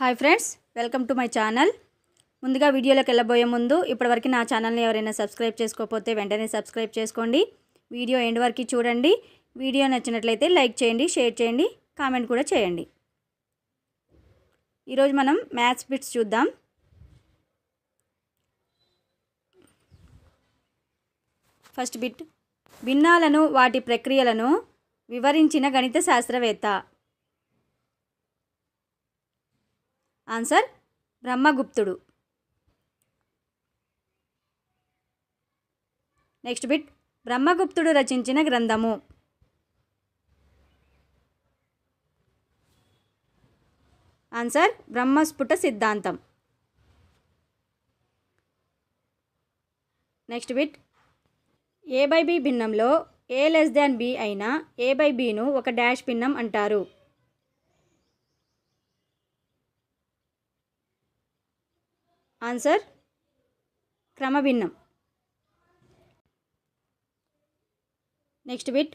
Hi friends, welcome to my channel. ముందుగా వీడియోలోకి వెళ్ళబోయే ముందు ఇప్పటివరకు నా ఛానల్ని ఎవరైనా సబ్స్క్రైబ్ చేసుకోకపోతే వెంటనే సబ్స్క్రైబ్ చేసుకోండి. వీడియో ఎండ్ వరకు చూడండి. వీడియో నచ్చినట్లయితే లైక్ చేయండి, షేర్ చేయండి, కామెంట్ కూడా చేయండి. ఈరోజు మనం మ్యాథ్స్ బిట్స్ చూద్దాం. ఫస్ట్ బిట్, భిన్నాలను వాటి ప్రక్రియలను వివరించిన గణిత శాస్త్రవేత్త. ఆన్సర్ బ్రహ్మగుప్తుడు. నెక్స్ట్ బిట్, బ్రహ్మగుప్తుడు రచించిన గ్రంథము. ఆన్సర్ బ్రహ్మస్ఫుట సిద్ధాంతం. నెక్స్ట్ బిట్, A/B భిన్నంలో A<B అయినా A/Bను ఒక డాష్ భిన్నం అంటారు. ఆన్సర్ క్రమభిన్నం. నెక్స్ట్ బిట్,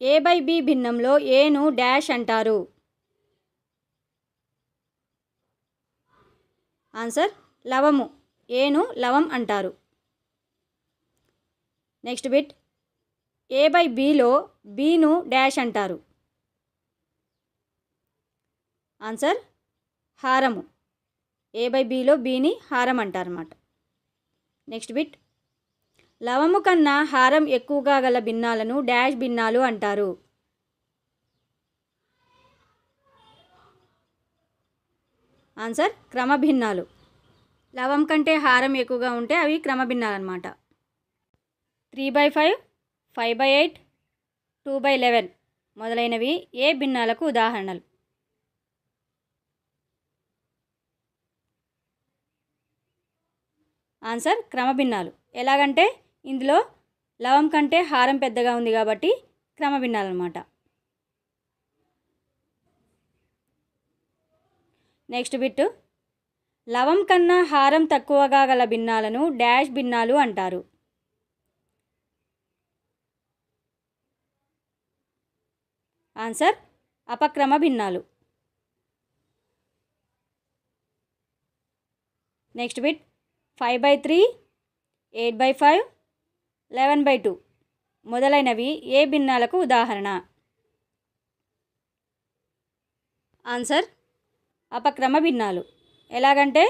A/B భిన్నంలో Aను డాష్ అంటారు. ఆన్సర్ లవము. Aను లవం అంటారు. నెక్స్ట్ బిట్, A/Bలో Bను డాష్ అంటారు. ఆన్సర్ హారము. A/Bలో Bని హారం అంటారన్నమాట. నెక్స్ట్ బిట్, లవము కన్నా హారం ఎక్కువగా గల భిన్నాలను డాష్ భిన్నాలు అంటారు. ఆన్సర్ క్రమభిన్నాలు. లవం కంటే హారం ఎక్కువగా ఉంటే అవి క్రమభిన్నాలు అన్నమాట. 3/5, 5/8, 2/11 మొదలైనవి ఏ భిన్నాలకు ఉదాహరణలు? ఆన్సర్ క్రమభిన్నాలు. ఎలాగంటే ఇందులో లవం కంటే హారం పెద్దగా ఉంది కాబట్టి క్రమభిన్నాలు అన్నమాట. నెక్స్ట్ బిట్, లవం కన్నా హారం తక్కువగా గల భిన్నాలను డాష్ భిన్నాలు అంటారు. ఆన్సర్ అపక్రమ భిన్నాలు. నెక్స్ట్ బిట్, 5/3, 8/5, 11/2 మొదలైనవి ఏ భిన్నాలకు ఉదాహరణ? ఆన్సర్ అపక్రమ భిన్నాలు. ఎలాగంటే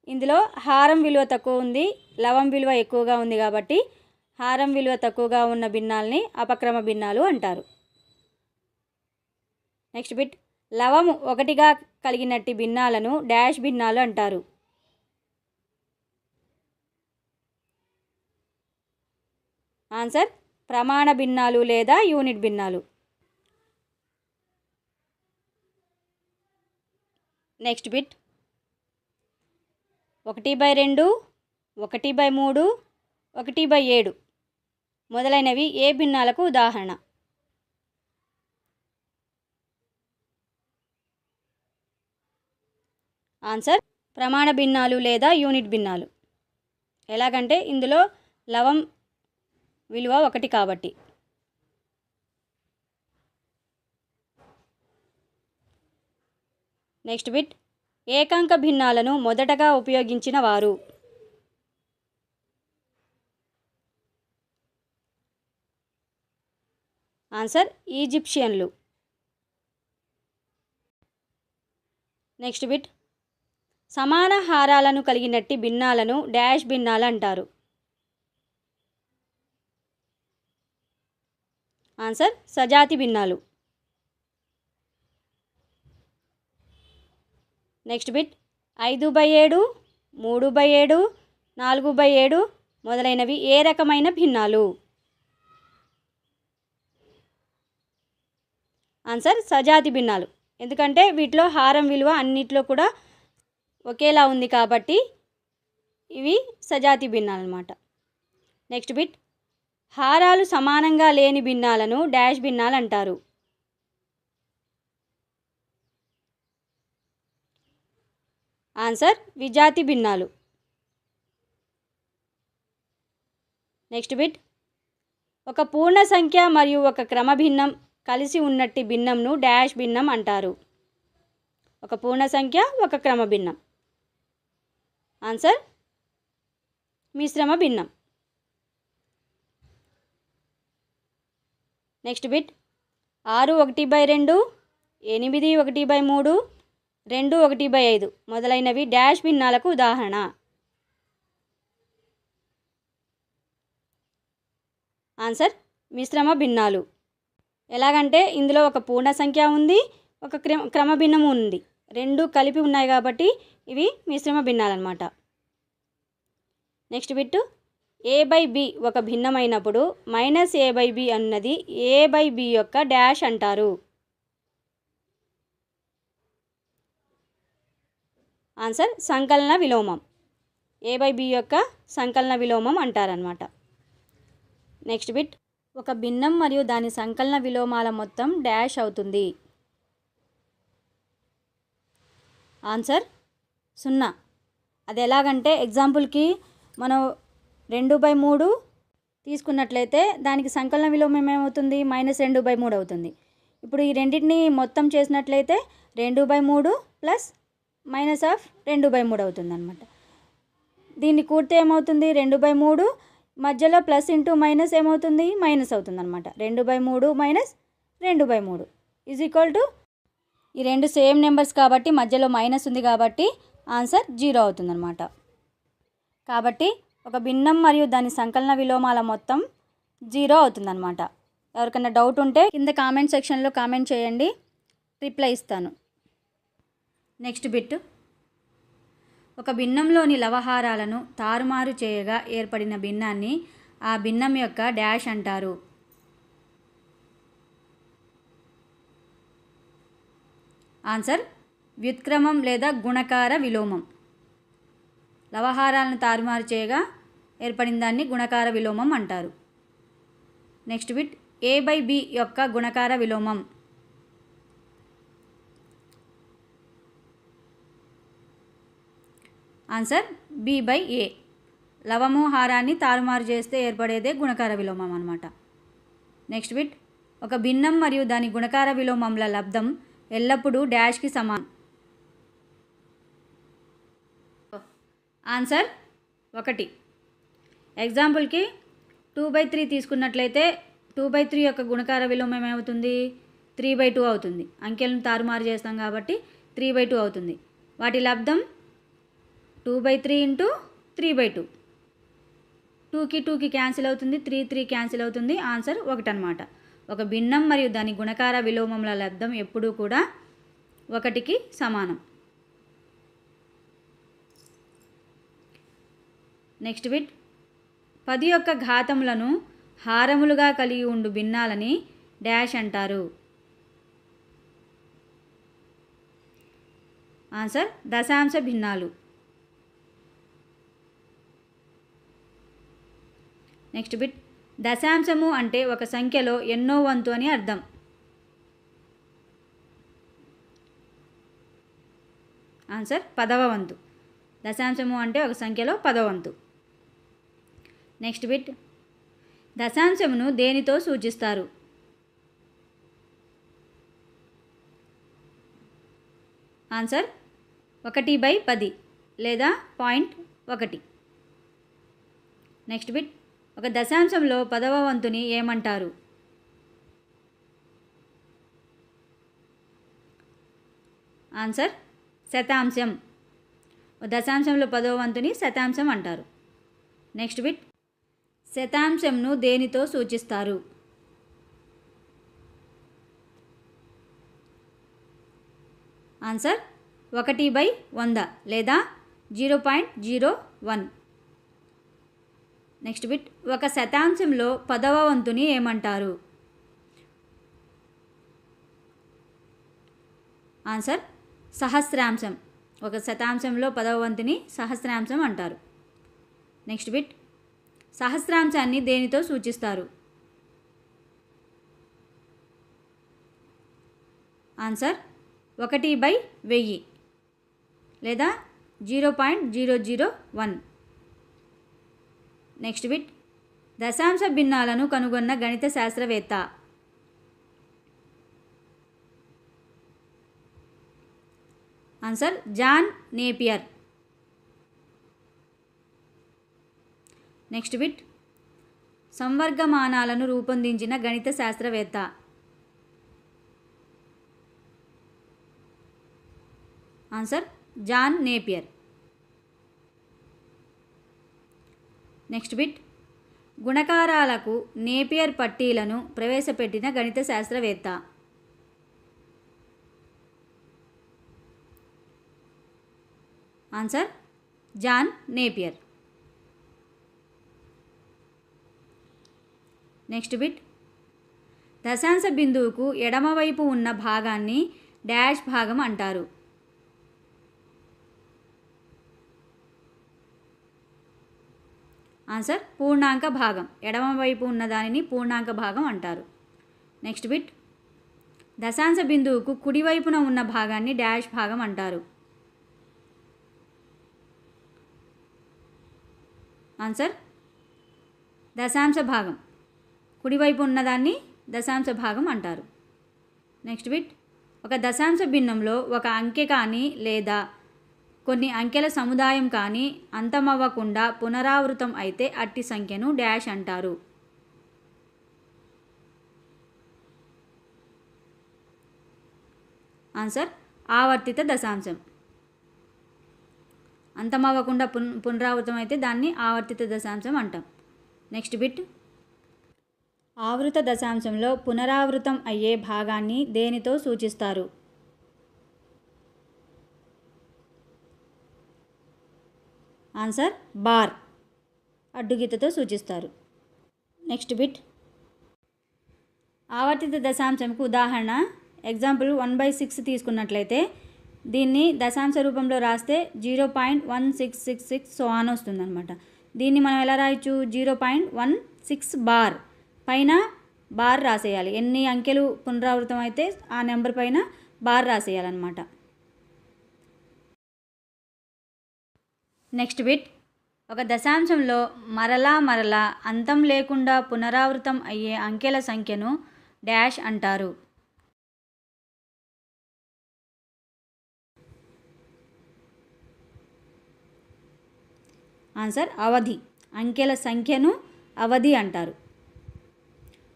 ఇందులో హారం విలువ తక్కువ ఉంది, లవం విలువ ఎక్కువగా ఉంది కాబట్టి హారం విలువ తక్కువగా ఉన్న భిన్నాల్ని అపక్రమ భిన్నాలు అంటారు. నెక్స్ట్ బిట్, లవము ఒకటిగా కలిగినట్టి భిన్నాలను డాష్ భిన్నాలు అంటారు. ఆన్సర్ ప్రమాణ భిన్నాలు లేదా యూనిట్ భిన్నాలు. నెక్స్ట్ బిట్, 1/2, 1/3, 1/7 మొదలైనవి ఏ భిన్నాలకు ఉదాహరణ? ఆన్సర్ ప్రమాణ భిన్నాలు లేదా యూనిట్ భిన్నాలు. ఎలాగంటే ఇందులో లవం విలువ 1 కాబట్టి. నెక్స్ట్ బిట్, ఏకాంక భిన్నాలను మొదటగా ఉపయోగించిన వారు? ఆన్సర్ ఈజిప్షియన్లు. నెక్స్ట్ బిట్, సమాన హారాలను కలిగినట్టి భిన్నాలను డాష్ భిన్నాలు అంటారు. ఆన్సర్ సజాతి భిన్నాలు. నెక్స్ట్ బిట్, 5/7, 3/7, 4/7 మొదలైనవి ఏ రకమైన భిన్నాలు? ఆన్సర్ సజాతి భిన్నాలు. ఎందుకంటే వీటిలో హారం విలువ అన్నిట్లో కూడా ఒకేలా ఉంది కాబట్టి ఇవి సజాతి భిన్నాలు అన్నమాట. నెక్స్ట్ బిట్, హారాలు సమానంగా లేని భిన్నాలను డాష్ భిన్నాలు అంటారు. ఆన్సర్ విజాతి భిన్నాలు. నెక్స్ట్ బిట్, ఒక పూర్ణ సంఖ్య మరియు ఒక క్రమ భిన్నం కలిసి ఉన్నట్టి భిన్నంను డాష్ భిన్నం అంటారు. ఒక పూర్ణ సంఖ్య, ఒక క్రమ భిన్నం. ఆన్సర్ మిశ్రమ భిన్నం. నెక్స్ట్ బిట్ 6/1/2, 8/1/3, 2/1/5 మొదలైనవి డాష్ భిన్నాలకు ఉదాహరణ. ఆన్సర్ మిశ్రమ భిన్నాలు. ఎలాగంటే ఇందులో ఒక పూర్ణ సంఖ్య ఉంది, ఒక క్రమ భిన్నము ఉంది, రెండు కలిపి ఉన్నాయి కాబట్టి ఇవి మిశ్రమ భిన్నాలు అన్నమాట. నెక్స్ట్ బిట్ a/b ఒక భిన్నమైనప్పుడు -a/b అన్నది a/b యొక్క డాష్ అంటారు. ఆన్సర్ సంకలన విలోమం. a/b యొక్క సంకలన విలోమం అంటారనమాట. నెక్స్ట్ బిట్ ఒక భిన్నం మరియు దాని సంకలన విలోమాల మొత్తం డాష్ అవుతుంది. ఆన్సర్ 0. అది ఎలాగంటే ఎగ్జాంపుల్కి మనం 2/3 తీసుకున్నట్లయితే దానికి సంకలన విలోమం ఏమవుతుంది? -2/3 అవుతుంది. ఇప్పుడు ఈ రెండింటిని మొత్తం చేసినట్లయితే 2/3 ప్లస్ -2/3 అవుతుంది అనమాట. దీన్ని కూడితే ఏమవుతుంది? 2/3 మధ్యలో ప్లస్ ఇంటూ మైనస్ ఏమవుతుంది? మైనస్ అవుతుంది అనమాట. 2/3 - 2/3 ఈజ్ ఈక్వల్ టు, ఈ రెండు సేమ్ నెంబర్స్ కాబట్టి మధ్యలో మైనస్ ఉంది కాబట్టి ఆన్సర్ 0 అవుతుందన్నమాట. కాబట్టి ఒక భిన్నం మరియు దాని సంకలన విలోమాల మొత్తం 0 అవుతుందన్నమాట. ఎవరికైనా డౌట్ ఉంటే కింద కామెంట్ సెక్షన్లో కామెంట్ చేయండి, రిప్లై ఇస్తాను. నెక్స్ట్ బిట్ ఒక భిన్నంలోని లవహారాలను తారుమారు చేయగా ఏర్పడిన భిన్నాన్ని ఆ భిన్నం యొక్క డాష్ అంటారు. ఆన్సర్ వ్యుత్క్రమం లేదా గుణకార విలోమం. లవహారాలను తారుమారు చేయగా ఏర్పడిన దాన్ని గుణకార విలోమం అంటారు. నెక్స్ట్ బిట్ a/b యొక్క గుణకార విలోమం. Answer b/a. లవము హారాన్ని తారుమారు చేస్తే ఏర్పడేదే గుణకార విలోమం అన్నమాట. నెక్స్ట్ బిట్ ఒక భిన్నం మరియు దాని గుణకార విలోమంల లబ్ధం ఎల్లప్పుడూ డాష్కి సమానం. ఆన్సర్ 1. ఎగ్జాంపుల్కి 2/3 తీసుకున్నట్లయితే 2/3 యొక్క గుణకార విలోమం ఏమవుతుంది? 3/2 అవుతుంది. అంకెలను తారుమారు చేస్తాం కాబట్టి 3/2 అవుతుంది. వాటి లబ్ధం 2/3 ఇంటూ 3/2. 2కి 2కి క్యాన్సిల్ అవుతుంది, 3 క్యాన్సిల్ అవుతుంది. ఆన్సర్ 1 అన్నమాట. ఒక భిన్నం మరియు దాని గుణకార విలోమముల లబ్ధం ఎప్పుడూ కూడా 1కి సమానం. నెక్స్ట్ బిట్ 10 యొక్క ఘాతములను హారములుగా కలిగి ఉండు భిన్నాలని డాష్ అంటారు. ఆన్సర్ దశాంశ భిన్నాలు. నెక్స్ట్ బిట్ దశాంశము అంటే ఒక సంఖ్యలో ఎన్నో వంతు అని అర్థం. ఆన్సర్ 10వ వంతు. దశాంశము అంటే ఒక సంఖ్యలో 10వ వంతు. నెక్స్ట్ బిట్ దశాంశమును దేనితో సూచిస్తారు? ఆన్సర్ 1/10 లేదా 0.1. నెక్స్ట్ బిట్ ఒక దశాంశంలో 10వ వంతుని ఏమంటారు? ఆన్సర్ శతాంశం. దశాంశంలో 10వ వంతుని శతాంశం అంటారు. నెక్స్ట్ బిట్ శతాంశంను దేనితో సూచిస్తారు? ఆన్సర్ 1/100 లేదా 0.01. నెక్స్ట్ బిట్ ఒక శతాంశంలో 10వ వంతుని ఏమంటారు? ఆన్సర్ సహస్రాంశం. ఒక శతాంశంలో 10వ వంతుని సహస్రాంశం అంటారు. నెక్స్ట్ బిట్ సహస్రాంశాన్ని దేనితో సూచిస్తారు? ఆన్సర్ 1/1000 లేదా 0.001. నెక్స్ట్ బిట్ దశాంశ భిన్నాలను కనుగొన్న గణిత శాస్త్రవేత్త. Answer John Napier. Next bit, సంవర్గమానాలను రూపొందించిన గణిత శాస్త్రవేత్త. Answer John Napier. Next bit, గుణకారాలకు నేపియర్ పట్టీలను ప్రవేశపెట్టిన గణిత శాస్త్రవేత్త. Answer John Napier. Next bit, దశాంశ బిందువుకు ఎడమవైపు ఉన్న భాగాన్ని డాష్ భాగం అంటారు. ఆన్సర్ పూర్ణాంక భాగం. ఎడమవైపు ఉన్న దానిని పూర్ణాంక భాగం అంటారు. నెక్స్ట్ బిట్, దశాంశ బిందువుకు కుడివైపున ఉన్న భాగాన్ని డాష్ భాగం అంటారు. ఆన్సర్ దశాంశ భాగం. కుడివైపు ఉన్నదాన్ని దశాంశ భాగం అంటారు. నెక్స్ట్ బిట్, ఒక దశాంశ భిన్నంలో ఒక అంకె కానీ లేదా కొన్ని అంకెల సముదాయం కానీ అంతమవ్వకుండా పునరావృతం అయితే అట్టి సంఖ్యను డాష్ అంటారు. ఆన్సర్ ఆవర్తిత దశాంశం. అంతమవ్వకుండా పునరావృతం అయితే దాన్ని ఆవర్తిత దశాంశం అంటాం. నెక్స్ట్ బిట్, ఆవృత దశాంశంలో పునరావృతం అయ్యే భాగాన్ని దేనితో సూచిస్తారు? ఆన్సర్ బార్, అడ్డుగీతతో సూచిస్తారు. నెక్స్ట్ బిట్, ఆవర్తిత దశాంశంకు ఉదాహరణ ఎగ్జాంపుల్ 1/6 తీసుకున్నట్లయితే దీన్ని దశాంశ రూపంలో రాస్తే 0.1666 సో ఆన్ వస్తుందన్నమాట. దీన్ని మనం ఎలా రాయొచ్చు? 0.16 బార్ పైన బార్ రాసేయాలి. ఎన్ని అంకెలు పునరావృతం అయితే ఆ నెంబర్ పైన బార్ రాసేయాలన్నమాట. నెక్స్ట్ బిట్, ఒక దశాంశంలో మరలా అంతం లేకుండా పునరావృతం అయ్యే అంకెల సంఖ్యను డాష్ అంటారు. ఆన్సర్ అవధి. అంకెల సంఖ్యను అవధి అంటారు.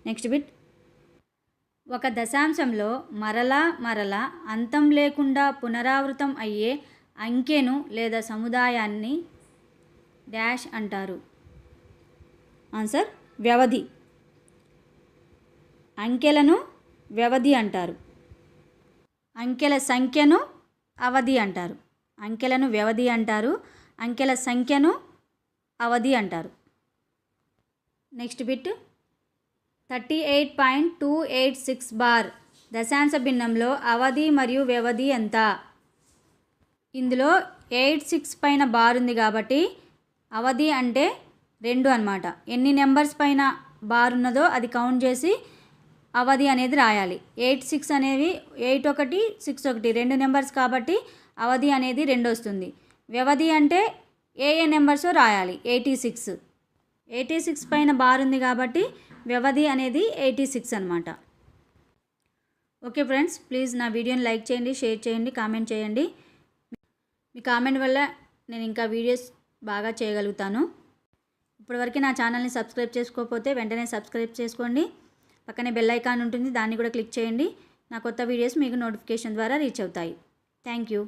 నెక్స్ట్ బిట్, ఒక దశాంశంలో మరలా అంతం లేకుండా పునరావృతం అయ్యే అంకెను లేదా సముదాయాన్ని డాష్ అంటారు. ఆన్సర్ వ్యవధి. అంకెలను వ్యవధి అంటారు. అంకెల సంఖ్యను అవధి అంటారు. అంకెలను వ్యవధి అంటారు. అంకెల సంఖ్యను అవధి అంటారు. నెక్స్ట్ బిట్, 38.286 బార్ దశాంశ భిన్నంలో అవధి మరియు వ్యవధి ఎంత? ఇందులో 86 పైన బార్ ఉంది కాబట్టి అవధి అంటే 2 అన్నమాట. ఎన్ని నెంబర్స్ పైన బార్ ఉన్నదో అది కౌంట్ చేసి అవధి అనేది రాయాలి. 86 అనేవి 81 61 2 నెంబర్స్ కాబట్టి అవధి అనేది 2 వస్తుంది. వ్యవధి అంటే ఏ నెంబర్సో రాయాలి. 86 పైన బార్ ఉంది కాబట్టి వ్యవధి అనేది 86 అన్నమాట. ఓకే ఫ్రెండ్స్, ప్లీజ్ నా వీడియోని లైక్ చేయండి, షేర్ చేయండి, కామెంట్ చేయండి. మీ కామెంట్ వల్ల నేను ఇంకా వీడియోస్ బాగా చేయగలుగుతాను. ఇప్పటివరకు నా ఛానల్ని సబ్స్క్రైబ్ చేసుకోకపోతే వెంటనే సబ్స్క్రైబ్ చేసుకోండి. పక్కనే బెల్ ఐకాన్ ఉంటుంది, దాన్ని కూడా క్లిక్ చేయండి. నా కొత్త వీడియోస్ మీకు నోటిఫికేషన్ ద్వారా రీచ్ అవుతాయి. Thank you.